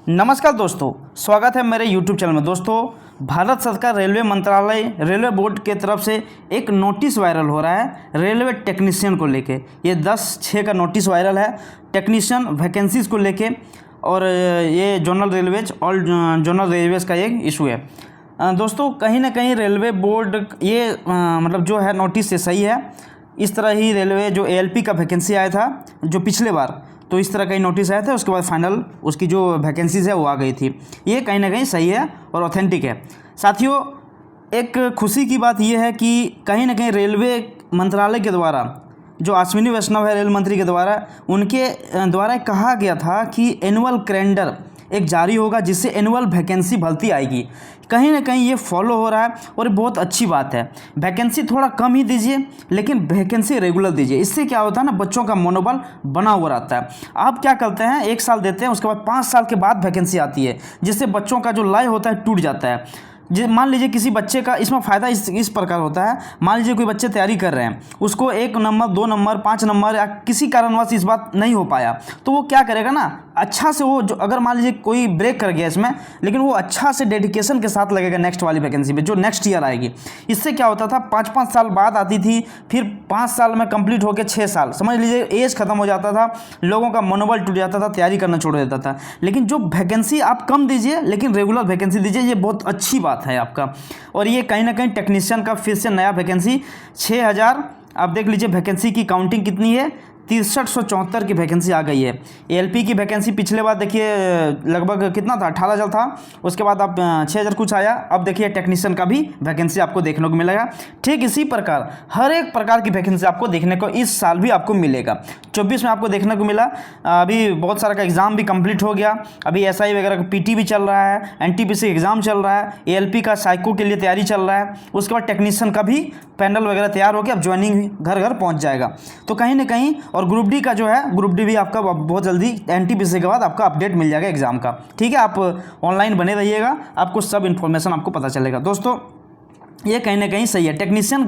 नमस्कार दोस्तों, स्वागत है मेरे YouTube चैनल में। दोस्तों, भारत सरकार रेलवे मंत्रालय रेलवे बोर्ड के तरफ से एक नोटिस वायरल हो रहा है रेलवे टेक्नीशियन को लेके। ये 10/6 का नोटिस वायरल है टेक्नीशियन वैकेंसीज़ को लेके, और ये zonal railways all zonal Railways का एक इशू है। दोस्तों, कहीं ना कहीं रेलवे बोर्ड ये मतलब जो है नोटिस से सही है। इस तरह ही रेलवे जो ALP का वैकेंसी आया था जो पिछले बार, तो इस तरह का ही नोटिस आया था, उसके बाद फाइनल उसकी जो वैकेंसीज़ है वो आ गई थी। ये कहीं ना कहीं सही है और ऑथेंटिक है। साथियों, एक खुशी की बात यह है कि कहीं ना कहीं रेलवे मंत्रालय के द्वारा जो अश्विनी वैष्णव है रेल मंत्री के द्वारा, उनके द्वारा कहा गया था कि एनुअल कैलेंडर एक जारी होगा जिससे एनुअल वैकेंसी भर्ती आएगी। कहीं ना कहीं ये फॉलो हो रहा है और बहुत अच्छी बात है। वैकेंसी थोड़ा कम ही दीजिए, लेकिन वैकेंसी रेगुलर दीजिए। इससे क्या होता है ना, बच्चों का मनोबल बना हुआ रहता है। आप क्या करते हैं, 1 साल देते हैं, उसके बाद 5 साल के बाद वैकेंसी आती है, जिससे बच्चों का जो लय होता है टूट जाता है। मान लीजिए किसी बच्चे का इसमें फ़ायदा इस प्रकार होता है। मान लीजिए कोई बच्चे तैयारी कर रहे हैं, उसको 1 नंबर 2 नंबर 5 नंबर या किसी कारणवश इस बात नहीं हो पाया, तो वो क्या करेगा ना, अच्छा से वो जो अगर मान लीजिए कोई ब्रेक कर गया इसमें, लेकिन वो अच्छा से डेडिकेशन के साथ लगेगा नेक्स्ट वाली वैकेंसी पे जो नेक्स्ट ईयर आएगी। इससे क्या होता था, 5-5 साल बाद आती थी, फिर 5 साल में कंप्लीट होकर 6 साल, समझ लीजिए एज खत्म हो जाता था, लोगों का मनोबल टूट जाता था, तैयारी करना छोड़ देता था। लेकिन जो वैकेंसी आप कम दीजिए लेकिन रेगुलर वैकेंसी दीजिए, ये बहुत अच्छी बात है आपका। और ये कहीं ना कहीं टेक्नीशियन का फिर से नया वैकेंसी 6000, आप देख लीजिए वैकेंसी की काउंटिंग कितनी है, 6374 की वैकेंसी आ गई है। ALP की वैकेंसी पिछले बार देखिए लगभग कितना था, 18,000 था, उसके बाद अब 6,000 कुछ आया। अब देखिए टेक्नीशियन का भी वैकेंसी आपको देखने को मिलेगा। ठीक इसी प्रकार हर एक प्रकार की वैकेंसी आपको देखने को इस साल भी आपको मिलेगा। 24 में आपको देखने को मिला। अभी बहुत सारा का एग्ज़ाम भी कंप्लीट हो गया। अभी SI वगैरह का PT भी चल रहा है, NTPC एग्ज़ाम चल रहा है, ALP का साइको के लिए तैयारी चल रहा है। उसके बाद टेक्नीशियन का भी पैनल वगैरह तैयार हो गया, अब ज्वाइनिंग घर घर पहुँच जाएगा। तो कहीं ना कहीं, और ग्रुप डी का जो है, ग्रुप डी भी आपका बहुत जल्दी NTPC के बाद आपका अपडेट मिल जाएगा एग्जाम का। ठीक है, आप ऑनलाइन बने रहिएगा, आपको सब इन्फॉर्मेशन आपको पता चलेगा। दोस्तों, ये कहीं ना कहीं सही है। टेक्नीशियन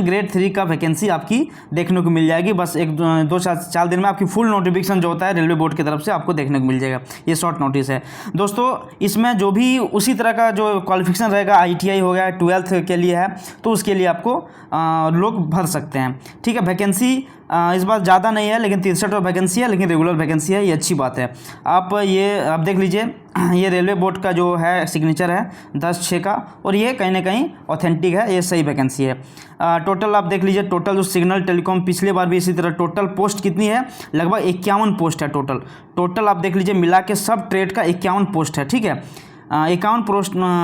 ग्रेड 3 का वैकेंसी आपकी देखने को मिल जाएगी। बस 1-2-4 दिन में आपकी फुल नोटिफिकेशन जो होता है रेलवे बोर्ड की तरफ से आपको देखने को मिल जाएगा। ये शॉर्ट नोटिस है दोस्तों। इसमें जो भी उसी तरह का जो क्वालिफिकेशन रहेगा, ITI हो गया, 12th के लिए है, तो उसके लिए आपको लोग भर सकते हैं। ठीक है, वैकेंसी इस बार ज़्यादा नहीं है, लेकिन 63 वैकेंसी है, लेकिन रेगुलर वैकेंसी है, ये अच्छी बात है। आप देख लीजिए, ये रेलवे बोर्ड का जो है सिग्नेचर है 10/6 का, और ये कहीं ना कहीं ऑथेंटिक है, ये सही वैकेंसी है। टोटल आप देख लीजिए, टोटल जो सिग्नल टेलीकॉम पिछले बार भी इसी तरह टोटल पोस्ट कितनी है, लगभग 51 पोस्ट है टोटल आप देख लीजिए, मिला के सब ट्रेड का 51 पोस्ट है। ठीक है, 51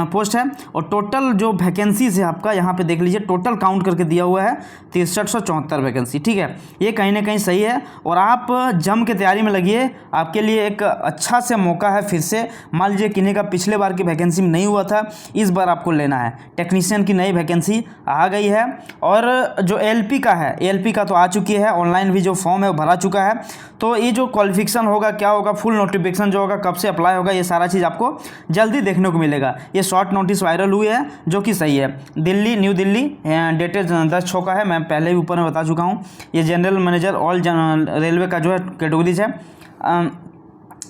पोस्ट है। और टोटल जो वैकेंसीज है आपका यहाँ पे देख लीजिए, टोटल काउंट करके दिया हुआ है 6374 वैकेंसी। ठीक है, ये कहीं ना कहीं सही है, और आप जम के तैयारी में लगिए। आपके लिए एक अच्छा से मौका है फिर से। मान लीजिए किन्हीं का पिछले बार की वैकेंसी में नहीं हुआ था, इस बार आपको लेना है। टेक्नीशियन की नई वैकेंसी आ गई है, और जो ALP का है, ALP का तो आ चुकी है, ऑनलाइन भी जो फॉर्म है वो भरा चुका है। तो ये जो क्वालिफिकेशन होगा, क्या होगा, फुल नोटिफिकेशन जो होगा, कब से अप्लाई होगा, ये सारा चीज़ आपको जल्दी देखने को मिलेगा। ये शॉर्ट नोटिस वायरल हुई है जो कि सही है। न्यू दिल्ली, डेटेड 10/6 का है, मैं पहले भी ऊपर में बता चुका हूँ। ये जनरल मैनेजर ऑल रेलवे का जो है कैटेगरीज है।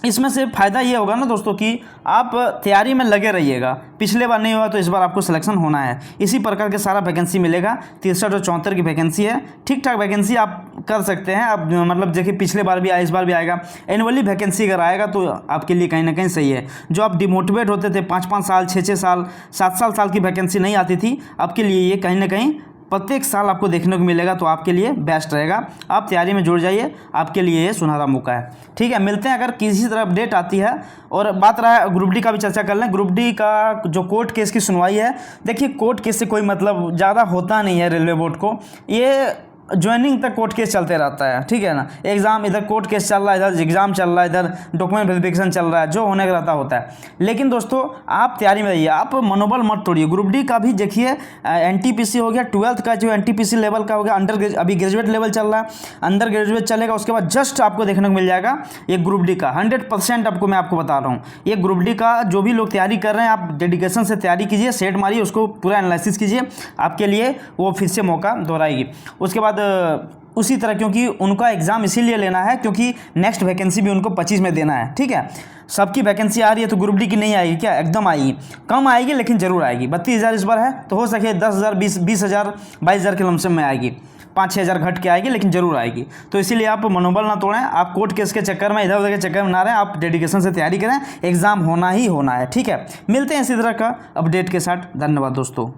इसमें से फ़ायदा ये होगा ना दोस्तों कि आप तैयारी में लगे रहिएगा। पिछले बार नहीं हुआ तो इस बार आपको सिलेक्शन होना है। इसी प्रकार के सारा वैकेंसी मिलेगा। 63 और 74 की वैकेंसी है। ठीक ठाक वैकेंसी आप कर सकते हैं। आप मतलब देखिए, पिछले बार भी आया, इस बार भी आएगा। एनुअली वैकेंसी अगर आएगा तो आपके लिए कहीं ना कहीं सही है। जो आप डिमोटिवेट होते थे, 5-5 साल 6-6 साल 7 साल की वैकेंसी नहीं आती थी, आपके लिए ये कहीं ना कहीं प्रत्येक साल आपको देखने को मिलेगा, तो आपके लिए बेस्ट रहेगा। आप तैयारी में जुड़ जाइए, आपके लिए ये सुनहरा मौका है। ठीक है, मिलते हैं अगर किसी तरह अपडेट आती है। और बात रहा है ग्रुप डी का भी चर्चा कर लें। ग्रुप डी का जो कोर्ट केस की सुनवाई है, देखिए कोर्ट केस से कोई मतलब ज़्यादा होता नहीं है रेलवे बोर्ड को। ये ज्वाइनिंग तक कोर्ट केस चलते रहता है। ठीक है ना, एग्ज़ाम इधर कोर्ट केस चल रहा है, इधर एग्ज़ाम चल रहा है, इधर डॉक्यूमेंट वेरिफिकेशन चल रहा है, जो होने का रहता होता है। लेकिन दोस्तों, आप तैयारी में रहिए, आप मनोबल मत तोड़िए। ग्रुप डी का भी देखिए, NTPC हो गया, 12th का जो NTPC लेवल का हो गया, अभी ग्रेजुएट लेवल चल रहा है, अंडर ग्रेजुएट चलेगा, उसके बाद जस्ट आपको देखने को मिल जाएगा ये ग्रुप डी का। 100% मैं आपको बता रहा हूँ, ये ग्रुप डी का जो भी लोग तैयारी कर रहे हैं, आप डेडिकेशन से तैयारी कीजिए, सेट मारिए, उसको पूरा एनालिसिस कीजिए, आपके लिए वो फिर से मौका दोहराएगी। उसके बाद उसी तरह, क्योंकि उनका एग्ज़ाम इसीलिए लेना है क्योंकि नेक्स्ट वैकेंसी भी उनको 25 में देना है, ठीक है। सबकी वैकेंसी आ रही है तो ग्रुप डी की नहीं आएगी क्या? एकदम आएगी, कम आएगी लेकिन ज़रूर आएगी। 32,000 इस बार है तो हो सके 10,000, 20,000, 22,000 के लमसम में आएगी, 5-6 हज़ार घट के आएगी लेकिन ज़रूर आएगी। तो इसीलिए आप मनोबल ना तोड़ें, आप कोर्ट केस के चक्कर में, इधर उधर के चक्कर में ना रहें, आप डेडिकेशन से तैयारी करें, एग्ज़ाम होना ही होना है, ठीक है। मिलते हैं इसी तरह का अपडेट के साथ। धन्यवाद दोस्तों।